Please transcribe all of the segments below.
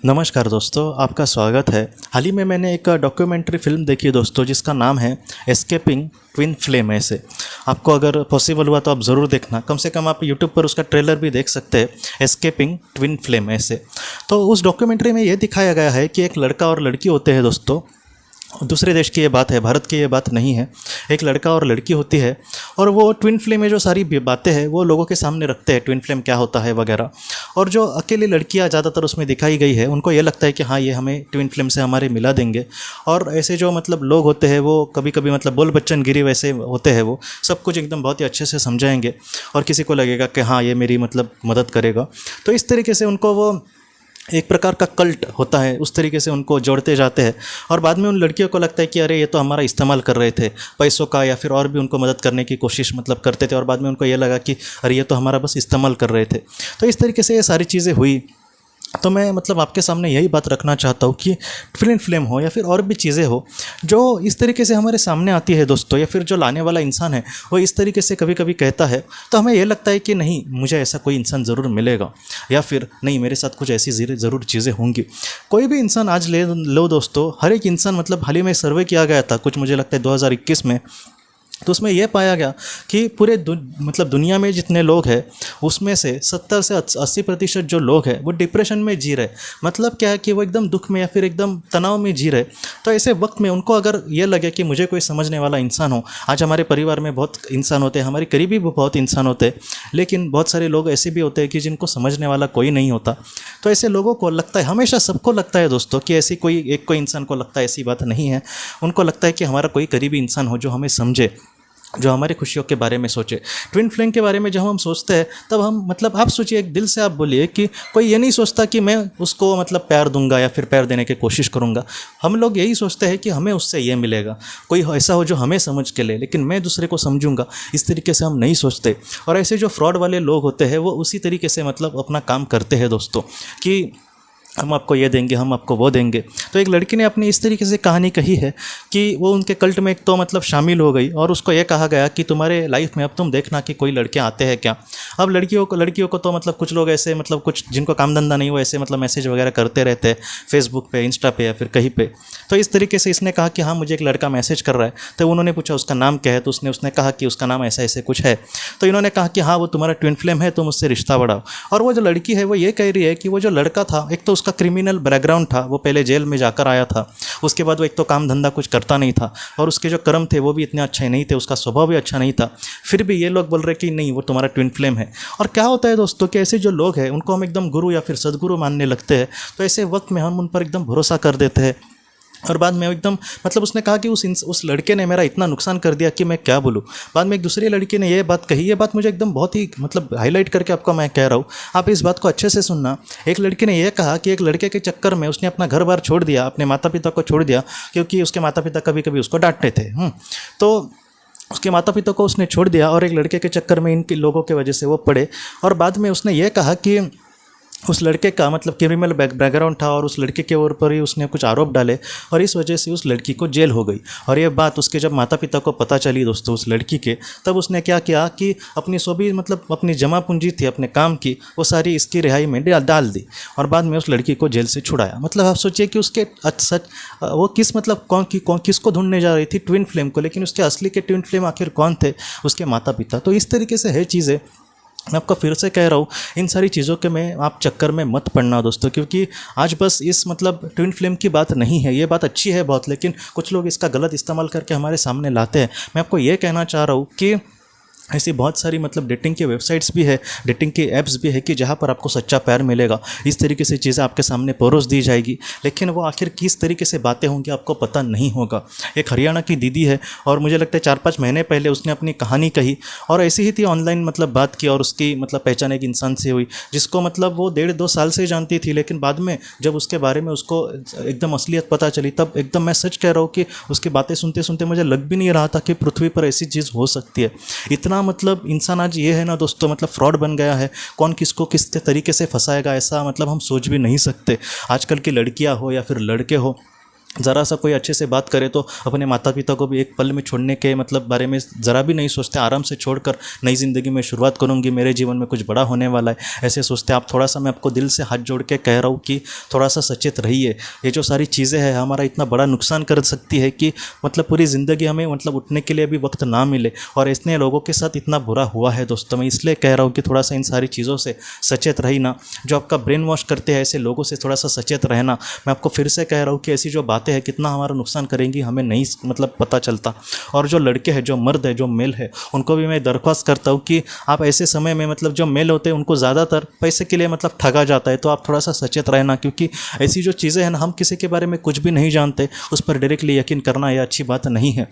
नमस्कार दोस्तों, आपका स्वागत है। हाल ही में मैंने एक डॉक्यूमेंट्री फ़िल्म देखी दोस्तों, जिसका नाम है एस्केपिंग ट्विन फ्लेम। ऐसे आपको अगर पॉसिबल हुआ तो आप ज़रूर देखना। कम से कम आप यूट्यूब पर उसका ट्रेलर भी देख सकते हैं, एस्केपिंग ट्विन फ्लेम ऐसे। तो उस डॉक्यूमेंट्री में ये दिखाया गया है कि एक लड़का और लड़की होते हैं दोस्तों। दूसरे देश की ये बात है, भारत की ये बात नहीं है। एक लड़का और लड़की होती है और वो ट्विन फ्लेम में जो सारी बातें हैं वो लोगों के सामने रखते हैं, ट्विन फ्लेम क्या होता है वगैरह। और जो अकेली लड़कियां ज़्यादातर उसमें दिखाई गई है, उनको ये लगता है कि हाँ, ये हमें ट्विन फ्लेम से हमारे मिला देंगे। और ऐसे जो मतलब लोग होते हैं वो कभी कभी मतलब बोल बच्चन गिरी वैसे होते हैं, वो सब कुछ एकदम बहुत ही अच्छे से समझाएंगे और किसी को लगेगा कि हाँ, ये मेरी मतलब मदद करेगा। तो इस तरीके से उनको वो एक प्रकार का कल्ट होता है, उस तरीके से उनको जोड़ते जाते हैं। और बाद में उन लड़कियों को लगता है कि अरे, ये तो हमारा इस्तेमाल कर रहे थे पैसों का, या फिर और भी उनको मदद करने की कोशिश मतलब करते थे। और बाद में उनको ये लगा कि अरे, ये तो हमारा बस इस्तेमाल कर रहे थे। तो इस तरीके से ये सारी चीज़ें हुई। तो मैं मतलब आपके सामने यही बात रखना चाहता हूँ कि ट्विन फ्लेम हो या फिर और भी चीज़ें हो जो इस तरीके से हमारे सामने आती है दोस्तों, या फिर जो लाने वाला इंसान है वो इस तरीके से कभी कभी कहता है, तो हमें ये लगता है कि नहीं, मुझे ऐसा कोई इंसान ज़रूर मिलेगा, या फिर नहीं, मेरे साथ कुछ ऐसी ज़रूर चीज़ें होंगी। कोई भी इंसान आज ले लो दोस्तों, हर एक इंसान मतलब हाल ही में सर्वे किया गया था कुछ, मुझे लगता है 2021 में। तो उसमें यह पाया गया कि पूरे मतलब दुनिया में जितने लोग हैं उसमें से 70 से 80% जो लोग हैं वो डिप्रेशन में जी रहे। मतलब क्या है कि वो एकदम दुख में या फिर एकदम तनाव में जी रहे। तो ऐसे वक्त में उनको अगर ये लगे कि मुझे कोई समझने वाला इंसान हो, आज हमारे परिवार में बहुत इंसान होते हैं, हमारे करीबी भी बहुत इंसान होते हैं, लेकिन बहुत सारे लोग ऐसे भी होते हैं कि जिनको समझने वाला कोई नहीं होता। तो ऐसे लोगों को लगता है, हमेशा सबको लगता है दोस्तों, कि ऐसी कोई इंसान को लगता है, ऐसी बात नहीं है। उनको लगता है कि हमारा कोई करीबी इंसान हो जो हमें समझे, जो हमारी खुशियों के बारे में सोचे। ट्विन फ्लेम के बारे में जब हम सोचते हैं तब हम मतलब आप सोचिए, एक दिल से आप बोलिए कि कोई ये नहीं सोचता कि मैं उसको मतलब प्यार दूंगा या फिर प्यार देने की कोशिश करूंगा। हम लोग यही सोचते हैं कि हमें उससे ये मिलेगा, कोई ऐसा हो जो हमें समझ के ले, लेकिन मैं दूसरे को समझूंगा, इस तरीके से हम नहीं सोचते। और ऐसे जो फ्रॉड वाले लोग होते हैं वो उसी तरीके से मतलब अपना काम करते हैं दोस्तों, कि हम आपको ये देंगे, हम आपको वो देंगे। तो एक लड़की ने अपनी इस तरीके से कहानी कही है कि वो उनके कल्ट में एक तो मतलब शामिल हो गई, और उसको ये कहा गया कि तुम्हारे लाइफ में अब तुम देखना कि कोई लड़के आते हैं क्या। अब लड़कियों को तो मतलब कुछ लोग ऐसे मतलब कुछ जिनको काम धंधा नहीं, वो ऐसे मतलब मैसेज वगैरह करते रहते हैं फेसबुक पे, इंस्टा पे या फिर कहीं पे। तो इस तरीके से इसने कहा कि हाँ, मुझे एक लड़का मैसेज कर रहा है। तो उन्होंने पूछा उसका नाम क्या है, तो उसने कहा कि उसका नाम ऐसा ऐसे कुछ है। तो इन्होंने कहा कि हाँ, वो तुम्हारा ट्विन फ्लेम है, तुम उससे रिश्ता बढ़ाओ। और वो जो लड़की है वो ये कह रही है कि वो जो लड़का था, एक तो उसका क्रिमिनल बैकग्राउंड था, वो पहले जेल में जाकर आया था। उसके बाद वो एक तो काम धंधा कुछ करता नहीं था, और उसके जो कर्म थे वो भी इतने अच्छे नहीं थे, उसका स्वभाव भी अच्छा नहीं था। फिर भी ये लोग बोल रहे कि नहीं, वो तुम्हारा ट्विन फ्लेम है। और क्या होता है दोस्तों कि ऐसे जो लोग हैं उनको हम एकदम गुरु या फिर सदगुरु मानने लगते हैं। तो ऐसे वक्त में हम उन पर एकदम भरोसा कर देते हैं। और बाद में एकदम मतलब उसने कहा कि उस लड़के ने मेरा इतना नुकसान कर दिया कि मैं क्या बोलूँ। बाद में एक दूसरी लड़की ने ये बात कही, ये बात मुझे एकदम बहुत ही मतलब हाईलाइट करके आपको मैं कह रहा हूँ, आप इस बात को अच्छे से सुनना। एक लड़की ने यह कहा कि एक लड़के के चक्कर में उसने अपना घर बार छोड़ दिया, अपने माता पिता को छोड़ दिया, क्योंकि उसके माता पिता कभी कभी उसको डांटते थे। तो उसके माता पिता को उसने छोड़ दिया, और एक लड़के के चक्कर में इन लोगों की वजह से वो पड़े। और बाद में उसने ये कहा कि उस लड़के का मतलब क्रिमिनल बैकग्राउंड था, और उस लड़के के ऊपर ही उसने कुछ आरोप डाले, और इस वजह से उस लड़की को जेल हो गई। और ये बात उसके जब माता पिता को पता चली दोस्तों उस लड़की के, तब उसने क्या किया कि अपनी सभी मतलब अपनी जमा पूंजी थी अपने काम की, वो सारी इसकी रिहाई में डाल दी, और बाद में उस लड़की को जेल से छुड़ाया। मतलब आप सोचिए कि उसके सच वो किस मतलब किसको ढूंढने जा रही थी, ट्विन फ्लेम को, लेकिन उसके असली के ट्विन फ्लेम आखिर कौन थे, उसके माता पिता। तो इस तरीके से है चीज़ें। मैं आपको फिर से कह रहा हूँ, इन सारी चीज़ों के में आप चक्कर में मत पड़ना दोस्तों, क्योंकि आज बस इस मतलब ट्विन फ्लेम की बात नहीं है, ये बात अच्छी है बहुत, लेकिन कुछ लोग इसका गलत इस्तेमाल करके हमारे सामने लाते हैं। मैं आपको ये कहना चाह रहा हूँ कि ऐसी बहुत सारी मतलब डेटिंग की वेबसाइट्स भी है, डेटिंग की ऐप्स भी है कि जहाँ पर आपको सच्चा प्यार मिलेगा। इस तरीके से चीज़ें आपके सामने परोस दी जाएगी, लेकिन वो आखिर किस तरीके से बातें होंगी आपको पता नहीं होगा। एक हरियाणा की दीदी है, और मुझे लगता है 4-5 महीने पहले उसने अपनी कहानी कही, और ऐसी ही थी ऑनलाइन मतलब बात की, और उसकी मतलब पहचान एक इंसान से हुई जिसको मतलब वो 1.5-2 साल से जानती थी, लेकिन बाद में जब उसके बारे में उसको एकदम असलियत पता चली, तब एकदम मैं सच कह रहा हूँ कि उसकी बातें सुनते सुनते मुझे लग भी नहीं रहा था कि पृथ्वी पर ऐसी चीज़ हो सकती है। इतना मतलब इंसान आज ये है ना दोस्तों, मतलब फ्रॉड बन गया है। कौन किसको किस तरीके से फंसाएगा, ऐसा मतलब हम सोच भी नहीं सकते। आजकल की लड़कियां हो या फिर लड़के हो, ज़रा सा कोई अच्छे से बात करे तो अपने माता पिता को भी एक पल में छोड़ने के मतलब बारे में ज़रा भी नहीं सोचते, आराम से छोड़कर नई ज़िंदगी में शुरुआत करूँगी, मेरे जीवन में कुछ बड़ा होने वाला है, ऐसे सोचते हैं। आप थोड़ा सा, मैं आपको दिल से हाथ जोड़ के कह रहा हूँ कि थोड़ा सा सचेत रहिए। ये जो सारी चीज़ें हैं हमारा इतना बड़ा नुकसान कर सकती है कि मतलब पूरी ज़िंदगी हमें मतलब उठने के लिए भी वक्त ना मिले, और इतने लोगों के साथ इतना बुरा हुआ है दोस्तों। मैं इसलिए कह रहा हूँ कि थोड़ा सा इन सारी चीज़ों से सचेत रहना, जो आपका ब्रेन वॉश करते हैं ऐसे लोगों से थोड़ा सा सचेत रहना। मैं आपको फिर से कह रहा हूँ कि ऐसी जो बातें हैं कितना हमारा नुकसान करेंगी हमें नहीं मतलब पता चलता। और जो लड़के हैं, जो मर्द है, जो मेल है, उनको भी मैं दरख्वास्त करता हूँ कि आप ऐसे समय में मतलब जो मेल होते हैं उनको ज़्यादातर पैसे के लिए मतलब ठगा जाता है, तो आप थोड़ा सा सचेत रहना, क्योंकि ऐसी जो चीज़ें हैं ना, हम किसी के बारे में कुछ भी नहीं जानते, उस पर डायरेक्टली यकीन करना यह अच्छी बात नहीं है।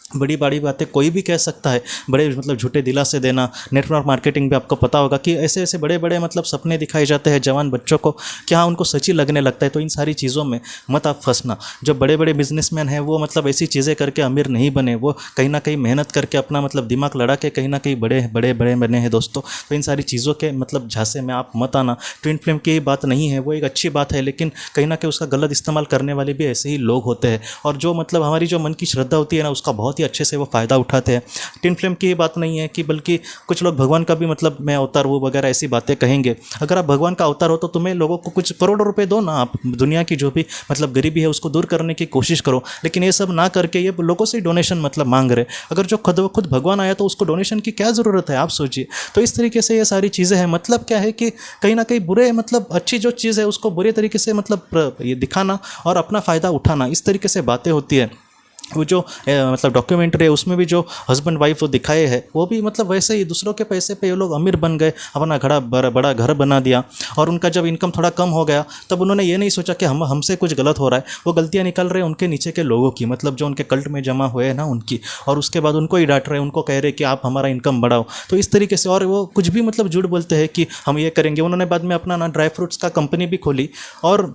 बड़ी बड़ी बातें कोई भी कह सकता है, बड़े मतलब झूठे दिलासे देना। नेटवर्क मार्केटिंग भी आपको पता होगा कि ऐसे ऐसे बड़े बड़े मतलब सपने दिखाए जाते हैं जवान बच्चों को, क्या उनको सच्ची लगने लगता है। तो इन सारी चीज़ों में मत आप फंसना। जो बड़े बड़े बिजनेसमैन हैं वो मतलब ऐसी चीज़ें करके अमीर नहीं बने, वो कहीं ना कहीं मेहनत करके अपना मतलब दिमाग लड़ा के कहीं ना कहीं बड़े बड़े बड़े बने हैं दोस्तों। तो इन सारी चीज़ों के मतलब झांसे में आप मत आना। ट्विन फ्लेम की बात नहीं है, वो एक अच्छी बात है, लेकिन कहीं ना कहीं उसका गलत इस्तेमाल करने वाले भी ऐसे ही लोग होते हैं, और जो मतलब हमारी जो मन की श्रद्धा होती है ना, उसका बहुत ही अच्छे से वो फ़ायदा उठाते हैं। टिन फ्लेम की बात नहीं है कि बल्कि कुछ लोग भगवान का भी मतलब मैं अवतार वो वगैरह ऐसी बातें कहेंगे। अगर आप भगवान का अवतार हो तो तुम्हें लोगों को कुछ करोड़ों रुपए दो ना, आप दुनिया की जो भी मतलब गरीबी है उसको दूर करने की कोशिश करो, लेकिन ये सब ना करके ये लोगों से डोनेशन मतलब मांग रहे। अगर जो खुद भगवान आया तो उसको डोनेशन की क्या ज़रूरत है, आप सोचिए। तो इस तरीके से ये सारी चीज़ें हैं। मतलब क्या है कि कहीं ना कहीं बुरे मतलब अच्छी जो चीज़ है उसको बुरे तरीके से मतलब ये दिखाना और अपना फ़ायदा उठाना, इस तरीके से बातें होती है। वो जो मतलब डॉक्यूमेंट्री है उसमें भी जो हस्बैंड वाइफ वो दिखाए हैं, वो भी मतलब वैसे ही दूसरों के पैसे पे ये लोग अमीर बन गए, अपना बड़ा घर बना दिया, और उनका जब इनकम थोड़ा कम हो गया तब उन्होंने ये नहीं सोचा कि हमसे कुछ गलत हो रहा है। वो गलतियाँ निकल रहे हैं उनके नीचे के लोगों की, मतलब जो उनके कल्ट में जमा हुए हैं ना उनकी, और उसके बाद उनको ही डांट रहे हैं, उनको कह रहे हैं कि आप हमारा इनकम बढ़ाओ। तो इस तरीके से, और वो कुछ भी मतलब झूठ बोलते हैं कि हम ये करेंगे। उन्होंने बाद में अपना ना ड्राई फ्रूट्स का कंपनी भी खोली, और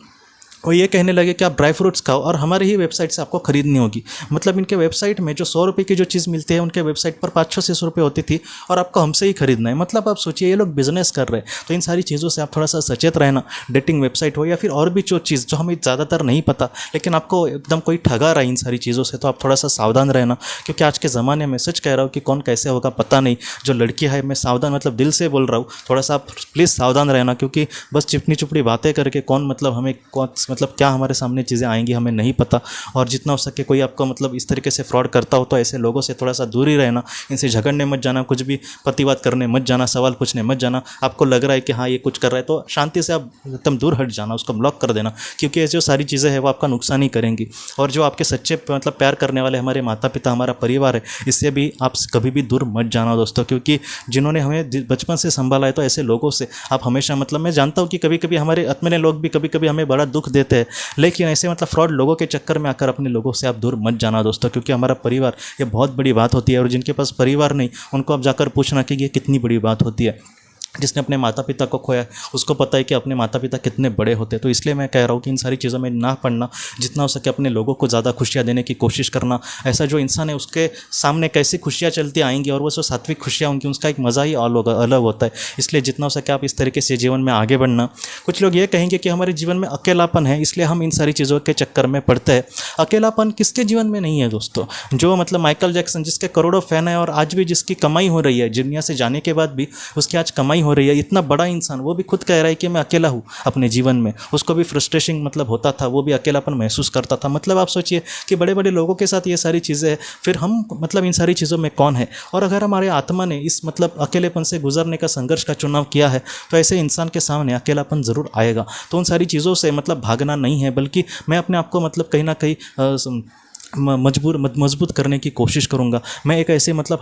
वो ये कहने लगे कि आप ड्राई फ्रूट्स खाओ और हमारी ही वेबसाइट से आपको खरीदनी होगी। मतलब इनके वेबसाइट में जो 100 रुपये की जो चीज़ मिलती है उनके वेबसाइट पर 500-600 रुपये होती थी, और आपको हमसे ही खरीदना है। मतलब आप सोचिए ये लोग बिजनेस कर रहे हैं। तो इन सारी चीज़ों से आप थोड़ा सा सचेत रहना। डेटिंग वेबसाइट हो या फिर और भी जो चीज़ जो हमें ज़्यादातर नहीं पता, लेकिन आपको एकदम कोई ठगा रहा है इन सारी चीज़ों से, तो आप थोड़ा सा सावधान रहना। क्योंकि आज के ज़माने में सच कह रहा हूँ कि कौन कैसे होगा पता नहीं। जो लड़की है, मैं सावधान मतलब दिल से बोल रहा हूँ, थोड़ा सा आप प्लीज़ सावधान रहना, क्योंकि बस चिपनी चुपड़ी बातें करके कौन मतलब हमें कौन मतलब क्या हमारे सामने चीज़ें आएंगी हमें नहीं पता। और जितना हो सके कोई आपको मतलब इस तरीके से फ्रॉड करता हो तो ऐसे लोगों से थोड़ा सा दूर ही रहना। इनसे झगड़ने मत जाना, कुछ भी प्रतिवाद करने मत जाना, सवाल पूछने मत जाना। आपको लग रहा है कि हाँ ये कुछ कर रहा है तो शांति से आप एकदम दूर हट जाना, उसको ब्लॉक कर देना, क्योंकि ये जो सारी चीज़ें हैं वो आपका नुकसान ही करेंगी। और जो आपके सच्चे मतलब प्यार करने वाले हमारे माता पिता, हमारा परिवार है, इससे भी आप कभी भी दूर मत जाना दोस्तों, क्योंकि जिन्होंने हमें बचपन से संभाला है तो ऐसे लोगों से आप हमेशा मतलब, मैं जानता हूँ कि कभी कभी हमारे अपने लोग भी कभी कभी हमें बड़ा दुख देते हैं, लेकिन ऐसे मतलब फ्रॉड लोगों के चक्कर में आकर अपने लोगों से आप दूर मत जाना दोस्तों, क्योंकि हमारा परिवार ये बहुत बड़ी बात होती है। और जिनके पास परिवार नहीं उनको आप जाकर पूछना कि ये कितनी बड़ी बात होती है। जिसने अपने माता पिता को खोया उसको पता है कि अपने माता पिता कितने बड़े होते हैं। तो इसलिए मैं कह रहा हूँ कि इन सारी चीज़ों में ना पड़ना, जितना हो सके अपने लोगों को ज़्यादा खुशियाँ देने की कोशिश करना। ऐसा जो इंसान है उसके सामने कैसी खुशियाँ चलती आएंगी, और वो जो सात्विक खुशियाँ होंगी उसका एक मज़ा ही अलग होता है। इसलिए जितना हो सके आप इस तरीके से जीवन में आगे बढ़ना। कुछ लोग ये कहेंगे कि हमारे जीवन में अकेलापन है, इसलिए हम इन सारी चीज़ों के चक्कर में पड़ते हैं। अकेलापन किसके जीवन में नहीं है दोस्तों? जो मतलब माइकल जैक्सन, जिसके करोड़ों फैन है और आज भी जिसकी कमाई हो रही है, दुनिया से जाने के बाद भी उसकी आज कमाई हो रही है, इतना बड़ा इंसान, वो भी खुद कह रहा है कि मैं अकेला हूँ अपने जीवन में। उसको भी फ्रस्ट्रेशन मतलब होता था, वो भी अकेलापन महसूस करता था। मतलब आप सोचिए कि बड़े बड़े लोगों के साथ ये सारी चीज़ें हैं, फिर हम मतलब इन सारी चीज़ों में कौन है? और अगर हमारे आत्मा ने इस मतलब अकेलेपन से गुजरने का संघर्ष का चुनाव किया है तो ऐसे इंसान के सामने अकेलापन ज़रूर आएगा। तो उन सारी चीज़ों से मतलब भागना नहीं है, बल्कि मैं अपने आप को मतलब कहीं ना कहीं मजबूत करने की कोशिश करूँगा। मैं एक ऐसे मतलब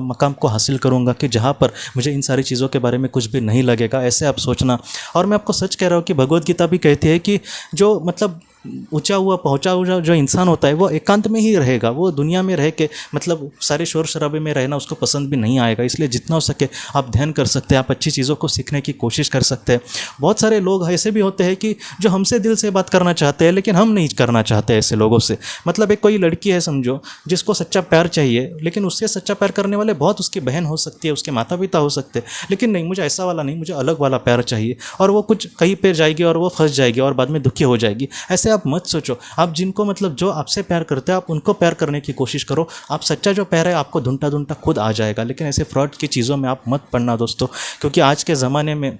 मकाम को हासिल करूँगा कि जहाँ पर मुझे इन सारी चीज़ों के बारे में कुछ भी नहीं लगेगा, ऐसे आप सोचना। और मैं आपको सच कह रहा हूँ कि भगवद गीता भी कहती है कि जो मतलब ऊंचा हुआ पहुंचा हुआ जो इंसान होता है वो एकांत में ही रहेगा। वो दुनिया में रह के मतलब सारे शोर शराबे में रहना उसको पसंद भी नहीं आएगा। इसलिए जितना हो सके आप ध्यान कर सकते हैं, आप अच्छी चीज़ों को सीखने की कोशिश कर सकते हैं। बहुत सारे लोग ऐसे भी होते हैं कि जो हमसे दिल से बात करना चाहते हैं लेकिन हम नहीं करना चाहते ऐसे लोगों से। मतलब एक कोई लड़की है समझो, जिसको सच्चा प्यार चाहिए, लेकिन उससे सच्चा प्यार करने वाले बहुत उसकी बहन हो सकती है, उसके माता पिता हो सकते हैं, लेकिन नहीं, मुझे ऐसा वाला नहीं, मुझे अलग वाला प्यार चाहिए। और वो कुछ कहीं पर जाएगी और वो फंस जाएगी और बाद में दुखी हो जाएगी। ऐसे आप मत सोचो। आप जिनको मतलब जो आपसे प्यार करते हैं आप उनको प्यार करने की कोशिश करो। आप सच्चा जो प्यार है आपको ढूंढता ढूंढता खुद आ जाएगा। लेकिन ऐसे फ्रॉड की चीज़ों में आप मत पड़ना दोस्तों, क्योंकि आज के ज़माने में,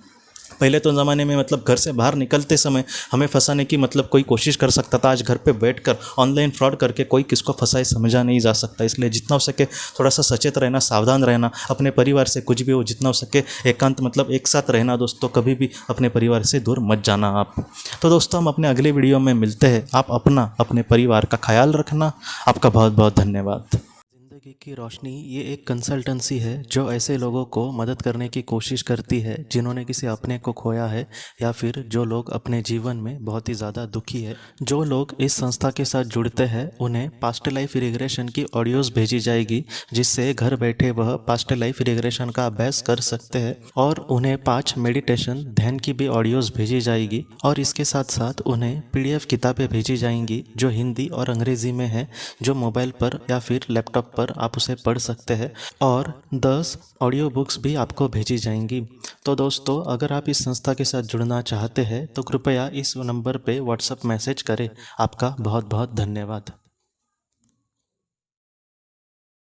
पहले तो ज़माने में मतलब घर से बाहर निकलते समय हमें फंसाने की मतलब कोई कोशिश कर सकता था। आज घर पे बैठकर ऑनलाइन फ्रॉड करके कोई किसको फंसाए समझा नहीं जा सकता। इसलिए जितना हो सके थोड़ा सा सचेत रहना, सावधान रहना, अपने परिवार से कुछ भी हो जितना हो सके एकांत मतलब एक साथ रहना दोस्तों। कभी भी अपने परिवार से दूर मत जाना आप। तो दोस्तों हम अपने अगले वीडियो में मिलते हैं। आप अपना अपने परिवार का ख्याल रखना। आपका बहुत बहुत धन्यवाद। ज़िंदगी की रोशनी ये एक कंसल्टेंसी है जो ऐसे लोगों को मदद करने की कोशिश करती है जिन्होंने किसी अपने को खोया है, या फिर जो लोग अपने जीवन में बहुत ही ज़्यादा दुखी है। जो लोग इस संस्था के साथ जुड़ते हैं उन्हें पास्ट लाइफ रिग्रेशन की ऑडियोज़ भेजी जाएगी, जिससे घर बैठे वह पास्ट लाइफ रिग्रेशन का अभ्यास कर सकते हैं। और उन्हें 5 मेडिटेशन ध्यान की भी ऑडियोज़ भेजी जाएगी। और इसके साथ साथ उन्हें PDF किताबें भेजी जाएंगी जो हिंदी और अंग्रेज़ी में है, जो मोबाइल पर या फिर लैपटॉप पर आप उसे पढ़ सकते हैं। और 10 ऑडियो बुक्स भी आपको भेजी जाएंगी। तो दोस्तों अगर आप इस संस्था के साथ जुड़ना चाहते हैं तो कृपया इस नंबर पे व्हाट्सएप मैसेज करें। आपका बहुत बहुत धन्यवाद।